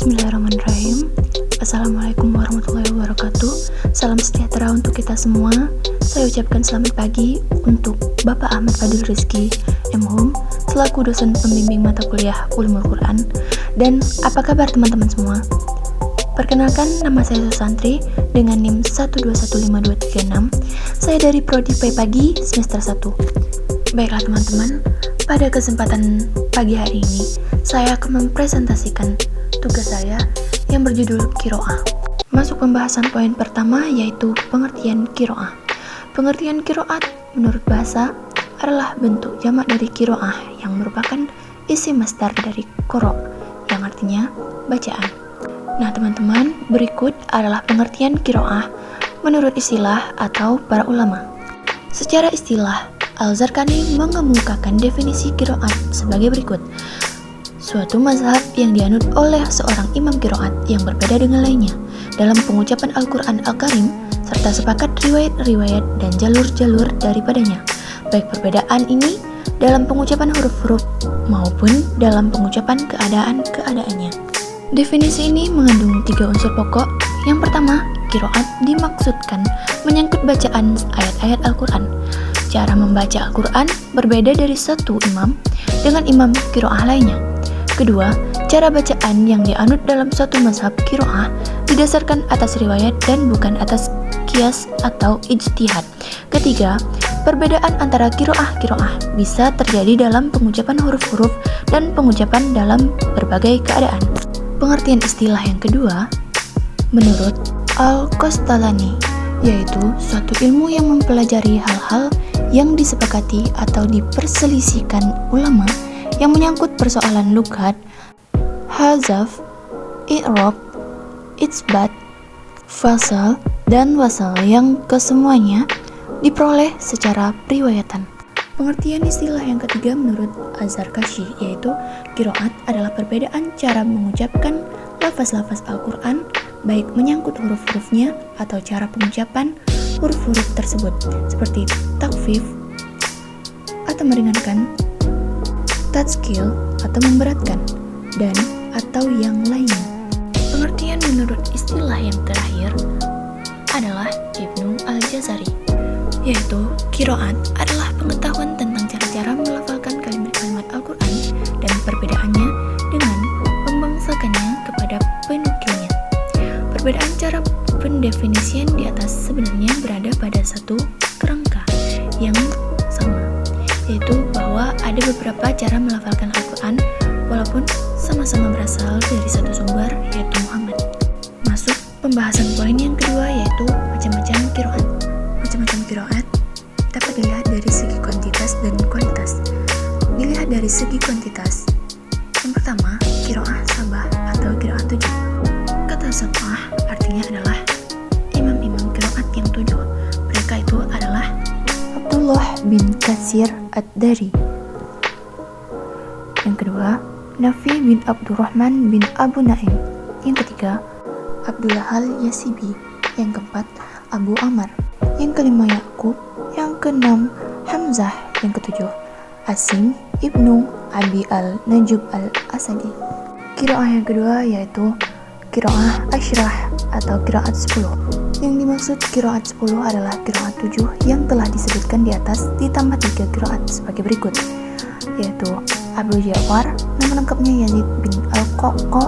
Bismillahirrahmanirrahim. Assalamualaikum warahmatullahi wabarakatuh. Salam sejahtera untuk kita semua. Saya ucapkan selamat pagi untuk Bapak Ahmad Fadil Rizky M.Hum selaku dosen pembimbing mata kuliah Ulumul Quran. Dan apa kabar teman-teman semua? Perkenalkan, nama saya Susantri dengan NIM 1215236. Saya dari Prodi Pagi semester 1. Baiklah teman-teman, pada kesempatan pagi hari ini saya akan mempresentasikan tugas saya yang berjudul Qiraah. Masuk pembahasan poin pertama, yaitu pengertian Qiraah. Pengertian Qiraat menurut bahasa adalah bentuk jamak dari Qiraah yang merupakan isim masdar dari qara yang artinya bacaan. Nah teman-teman, berikut adalah pengertian Qiraah menurut istilah atau para ulama. Secara istilah, Al-Zarqani mengemukakan definisi qiraat sebagai berikut. Suatu mazhab yang dianut oleh seorang imam qiraat yang berbeda dengan lainnya dalam pengucapan Al-Quran Al-Karim serta sepakat riwayat-riwayat dan jalur-jalur daripadanya, baik perbedaan ini dalam pengucapan huruf-huruf maupun dalam pengucapan keadaan-keadaannya. Definisi ini mengandung 3 unsur pokok. Yang pertama, qiraat dimaksudkan menyangkut bacaan ayat-ayat Al-Quran. Cara membaca Al-Quran berbeda dari satu imam dengan imam qiraah lainnya. Kedua, cara bacaan yang dianut dalam suatu mazhab qiraah didasarkan atas riwayat dan bukan atas qiyas atau ijtihad. Ketiga, perbedaan antara qiraah bisa terjadi dalam pengucapan huruf-huruf dan pengucapan dalam berbagai keadaan. Pengertian istilah yang kedua, menurut Al-Qastalani, yaitu suatu ilmu yang mempelajari hal-hal yang disepakati atau diperselisihkan ulama yang menyangkut persoalan lughat, hazaf, i'rab, itsbat, fasal, dan wasal yang kesemuanya diperoleh secara periwayatan. Pengertian istilah yang ketiga menurut Az-Zarkashi, yaitu qiraat adalah perbedaan cara mengucapkan lafaz-lafaz Al-Quran, baik menyangkut huruf-hurufnya atau cara pengucapan huruf-huruf tersebut, seperti takfif atau meringankan, tatskil atau memberatkan, dan atau yang lainnya. Pengertian menurut istilah yang terakhir adalah Ibnu Al-Jazari, yaitu qiraat adalah pengetahuan tentang cara-cara melafalkan kalimat-kalimat Al-Quran dan perbedaannya dengan membangsakannya kepada penukilnya. Perbedaan cara pendefinisian di atas sebenarnya berada pada satu kerangka yang sama, yaitu bahwa ada beberapa cara melafalkan Al-Quran walaupun sama-sama berasal dari satu sumber, yaitu Muhammad. Masuk pembahasan poin yang kedua, yaitu macam-macam qiraat. Macam-macam qiraat dapat dilihat dari segi kuantitas dan kualitas. Dilihat dari segi kuantitas, yang pertama, qiraah sabah atau qiraat 7. Kata sabah artinya adalah imam-imam qiraat yang 7. Mereka itu adalah Abdullah bin Katsir Ad-Dari. Yang kedua, Nafi bin Abdurrahman bin Abu Naim. Yang ketiga, Abdullah Al-Yasibi. Yang keempat, Abu Amr. Yang kelima, Yaqub. Yang keenam, Hamzah. Yang ketujuh, Asim ibnu Abi Al-Najub Al-Asadi. Qiraah yang kedua yaitu qiraah asyrah atau qiraat 10. Yang dimaksud qiraat 10 adalah qiraat 7 yang telah disebutkan di atas ditambah 3 qiraat sebagai berikut, yaitu Abu Ja'far, nama lengkapnya Yazid bin Al-Qaqa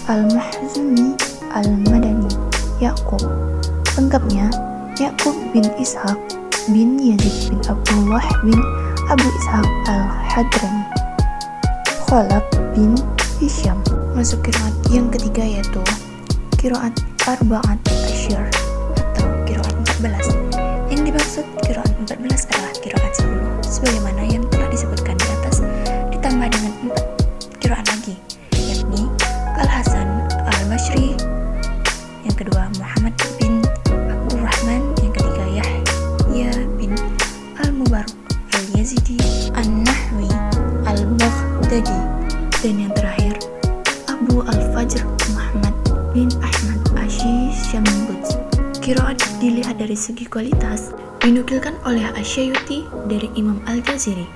Al-Mahzumi Al-Madani. Yaqub, lengkapnya Yaqub bin Ishaq bin Yazid bin Abdullah bin Abu Ishaq Al-Hadrami. Khalaf bin Hisham. Masuk qiraat yang ketiga yaitu qiraat arba'at asyr atau qiraat 14. Yang dimaksud qiraat 14 adalah qiraat 10 sebagaimana yang telah disebutkan di atas ditambah dengan 4 qiraat lagi, yakni Al-Hasan Al-Basri, yang kedua Muhammad bin Abdurrahman, yang ketiga Yahya bin Al-Mubarak Al-Yazidi An-Nahwi Al-Baghdadi, dan yang terakhir Abu Al-Fajr Muhammad bin Ahmad Ash-Shambudz. Qiraat dilihat dari segi kualitas dinukilkan oleh Asy-Syafi'i dari Imam Al-Jazari,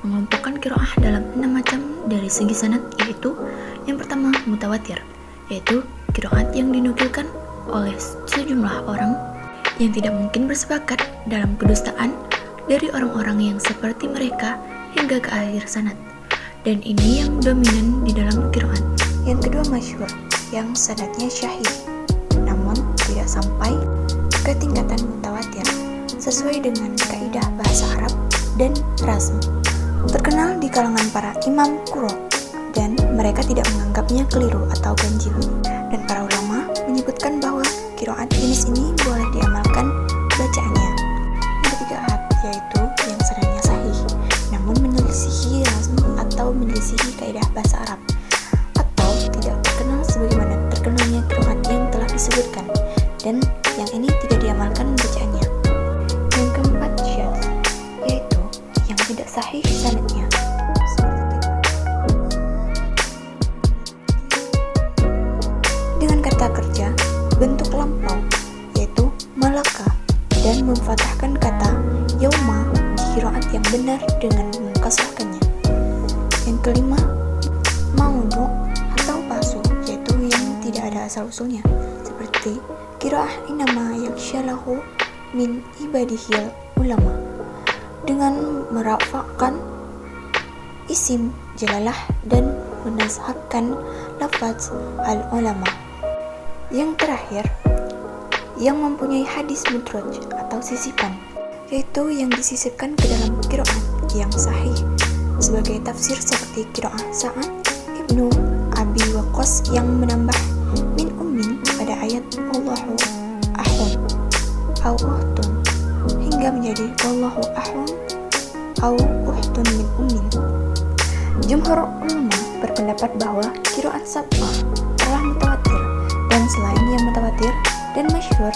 mengelompokkan qiraah dalam 6 macam dari segi sanad, yaitu yang pertama mutawatir, yaitu qiraat yang dinukilkan oleh sejumlah orang yang tidak mungkin bersepakat dalam kedustaan dari orang-orang yang seperti mereka hingga ke akhir sanad. Dan ini yang dominan di dalam qiraat. Yang kedua masyhur, yang sanadnya syahih, namun tidak sampai ke tingkatan mutawatir sesuai dengan kaidah bahasa Arab dan rasm. Terkenal di kalangan para imam qurra dan mereka tidak menganggapnya keliru atau ganjil. Dan para ulama menyebutkan bahwa qiraat jenis ini boleh diamalkan bacaannya. Yang ketiga ahad, yaitu yang sanadnya sahih namun menyelisihi rasm atau menyelisihi kaidah bahasa Arab atau tidak terkenal sebagaimana terkenalnya qiraat yang telah disebutkan, dan yang ini tidak diamalkan bacaannya. Yang keempat syadz, yaitu yang tidak sahih sanadnya. Dengan kata kerja bentuk lampau, yaitu malaka, dan memfathahkan kata yauma di qiraat yang benar dengan mengkasrahkannya. Yang kelima maudhu atau palsu, yaitu yang tidak ada asal usulnya, seperti qiraah inama yakshalahu min ibadihil ulama, dengan merafakkan isim jalalah dan menazhabkan lafaz al-ulama. Yang terakhir, yang mempunyai hadis mudraj atau sisipan, yaitu yang disisipkan ke dalam qiraat yang sahih sebagai tafsir seperti qiraah Sa'ad ibnu Abi Waqqas yang menambah min ummin pada ayat Allahu ahun au uhtun hingga menjadi Allahu ahun au uhtun min ummin. Jumhur ulama berpendapat bahwa qiraat sab'ah telah mutawatir, dan selain yang mutawatir dan masyhur,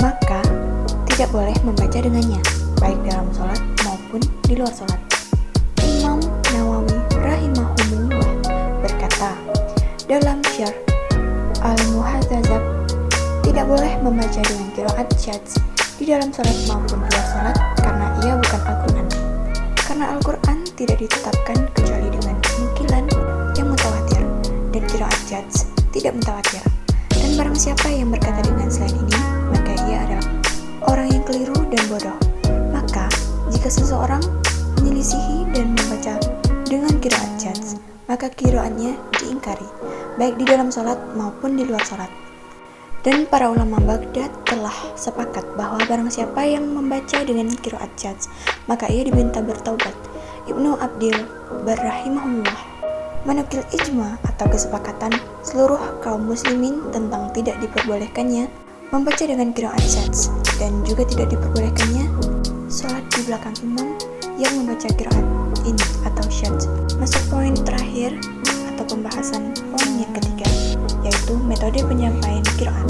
maka tidak boleh membaca dengannya, baik dalam sholat maupun di luar sholat. Imam Nawawi rahimahumullah berkata dalam Syarh Al-Muhadzab, tidak boleh membaca dengan qiraat syadz di dalam sholat maupun di luar sholat karena ia bukan Al-Quran. Karena Al-Quran tidak ditetapkan kecuali dengan nukilan yang mutawatir, dan qiraat syadz tidak mutawatir. Dan barang siapa yang berkata dengan selain ini, maka ia adalah orang yang keliru dan bodoh. Maka jika seseorang menyelisihi dan membaca dengan qiraat syadz, maka qiraatnya diingkari, baik di dalam sholat maupun di luar sholat. Dan para ulama Baghdad telah sepakat bahwa barang siapa yang membaca dengan qiraat syadz, maka ia diminta bertaubat. Ibnu Abdil Barrahimahullah menukil ijma atau kesepakatan seluruh kaum muslimin tentang tidak diperbolehkannya membaca dengan qiraat syadz, dan juga tidak diperbolehkannya sholat di belakang imam yang membaca qiraat ini atau syadz. Masuk poin terakhir atau pembahasan poin yang ketiga, yaitu metode penyampaian qiraat.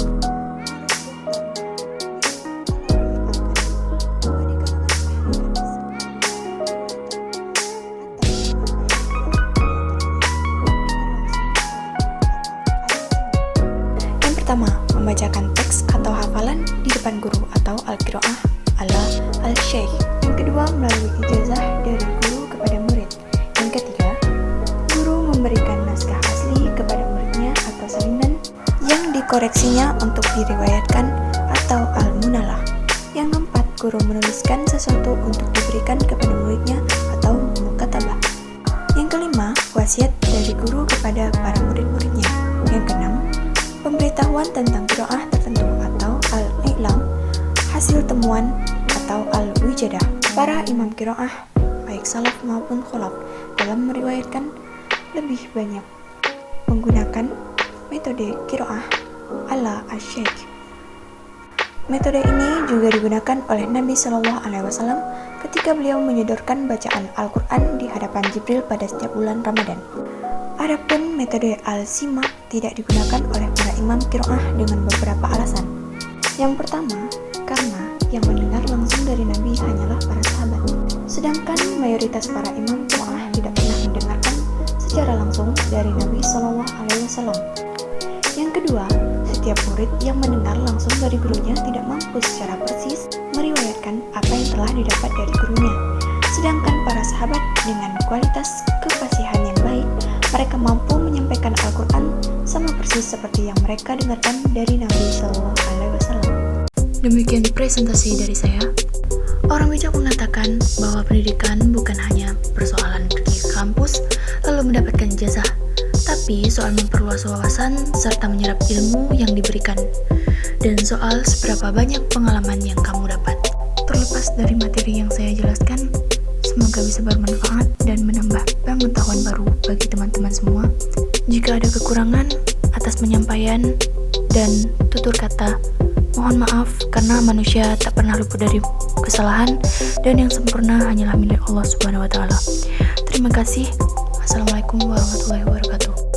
Pertama, membacakan teks atau hafalan di depan guru atau al-qiraah ala al-syaikh. Yang kedua, melalui ijazah dari guru kepada murid. Yang ketiga, guru memberikan naskah asli kepada muridnya atau salinan yang dikoreksinya untuk diriwayatkan atau al-munalah. Yang keempat, guru menuliskan sesuatu untuk diberikan kepada muridnya atau mukatabah. Yang kelima, wasiat dari guru kepada para murid-muridnya. Yang keenam, pemberitahuan tentang qiraah tertentu atau al-i'lam, hasil temuan atau al-wijadah. Para imam qiraah, baik salaf maupun kholaf, dalam meriwayatkan lebih banyak menggunakan metode qiraah ala asy-syaikh. Metode ini juga digunakan oleh Nabi Shallallahu Alaihi Wasallam ketika beliau menyodorkan bacaan Al-Quran di hadapan Jibril pada setiap bulan Ramadan. Adapun metode al-sima tidak digunakan oleh para imam qiraah dengan beberapa alasan. Yang pertama, karena yang mendengar langsung dari Nabi hanyalah para sahabat, sedangkan mayoritas para imam qiraah tidak pernah mendengarkan secara langsung dari Nabi Shallallahu Alaihi Wasallam. Yang kedua, setiap murid yang mendengar langsung dari gurunya tidak mampu secara persis meriwayatkan apa yang telah didapat dari gurunya. Sedangkan para sahabat dengan kualitas kefasihan yang baik, mereka mampu menyampaikan Al-Quran sama persis persis seperti yang mereka dengarkan dari Nabi Shallallahu Alaihi Wasallam. Demikian presentasi dari saya. Orang bijak mengatakan bahwa pendidikan bukan hanya persoalan pergi ke kampus lalu mendapatkan ijazah, tapi soal memperluas wawasan serta menyerap ilmu yang diberikan, dan soal seberapa banyak pengalaman yang kamu dapat. Terlepas dari materi yang saya jelaskan, semoga bisa bermanfaat dan menambah pengetahuan baru bagi teman-teman semua. Jika ada kekurangan atas penyampaian dan tutur kata, mohon maaf karena manusia tak pernah luput dari kesalahan dan yang sempurna hanyalah milik Allah Subhanahu wa taala. Terima kasih. Assalamualaikum warahmatullahi wabarakatuh.